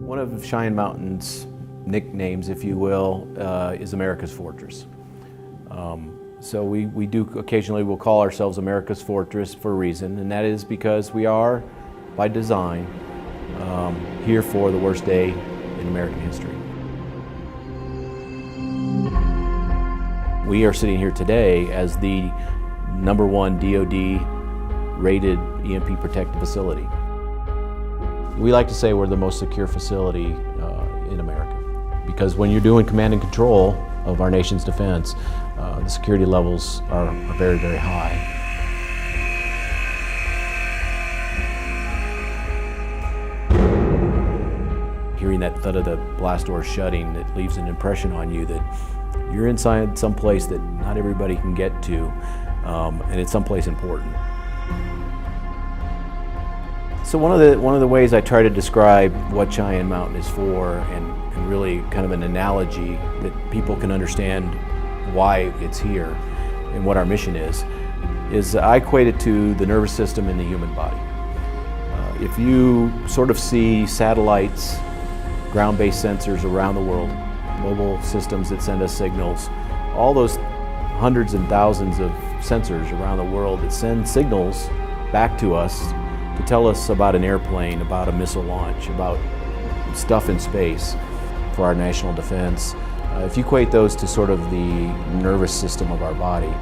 One of Cheyenne Mountain's nicknames, if you will, is America's Fortress. So we do occasionally, we'll call ourselves America's Fortress for a reason, and that is because we are, by design, here for the worst day in American history. We are sitting here today as the #1 DoD rated EMP protected facility. We like to say we're the most secure facility in America, because when you're doing command and control of our nation's defense, the security levels are very, very high. Hearing that thud of the blast door shutting, it leaves an impression on you that you're inside some place that not everybody can get to, and it's someplace important. So one of the ways I try to describe what Cheyenne Mountain is for, and really kind of an analogy that people can understand why it's here and what our mission is I equate it to the nervous system in the human body. If you sort of see satellites, ground-based sensors around the world, mobile systems that send us signals, all those hundreds and thousands of sensors around the world that send signals back to us to tell us about an airplane, about a missile launch, about stuff in space for our national defense. If you equate those to sort of the nervous system of our body,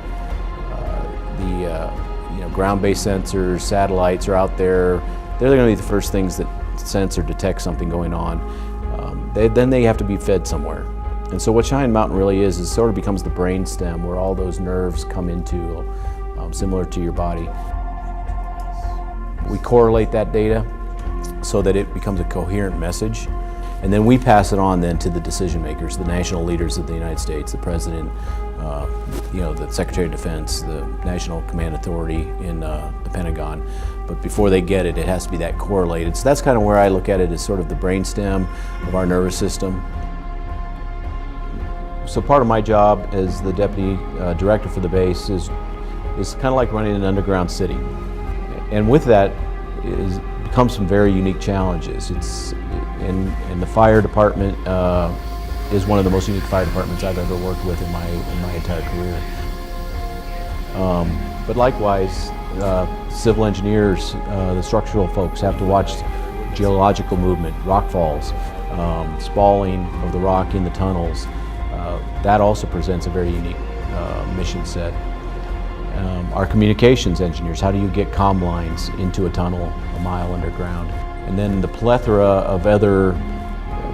ground-based sensors, satellites are out there. They're going to be the first things that sense or detect something going on. Then they have to be fed somewhere. And so what Cheyenne Mountain really is sort of becomes the brain stem where all those nerves come into, similar to your body. We correlate that data so that it becomes a coherent message, and then we pass it on then to the decision makers, the national leaders of the United States, the President, the Secretary of Defense, the National Command Authority in the Pentagon. But before they get it, it has to be that correlated. So that's kind of where I look at it as sort of the brainstem of our nervous system. So part of my job as the Deputy Director for the base is kind of like running an underground city. And with that comes some very unique challenges. And the fire department is one of the most unique fire departments I've ever worked with in my entire career. But likewise, civil engineers, the structural folks have to watch geological movement, rock falls, spalling of the rock in the tunnels. That also presents a very unique mission set. Our communications engineers, how do you get comm lines into a tunnel a mile underground? And then the plethora of other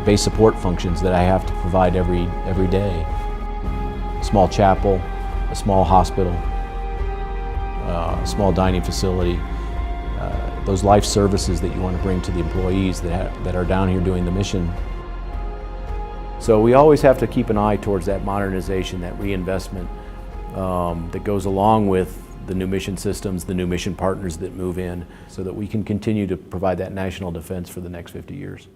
base support functions that I have to provide every day. A small chapel, a small hospital, a small dining facility, those life services that you want to bring to the employees that are down here doing the mission. So we always have to keep an eye towards that modernization, that reinvestment that goes along with the new mission systems, the new mission partners that move in, so that we can continue to provide that national defense for the next 50 years.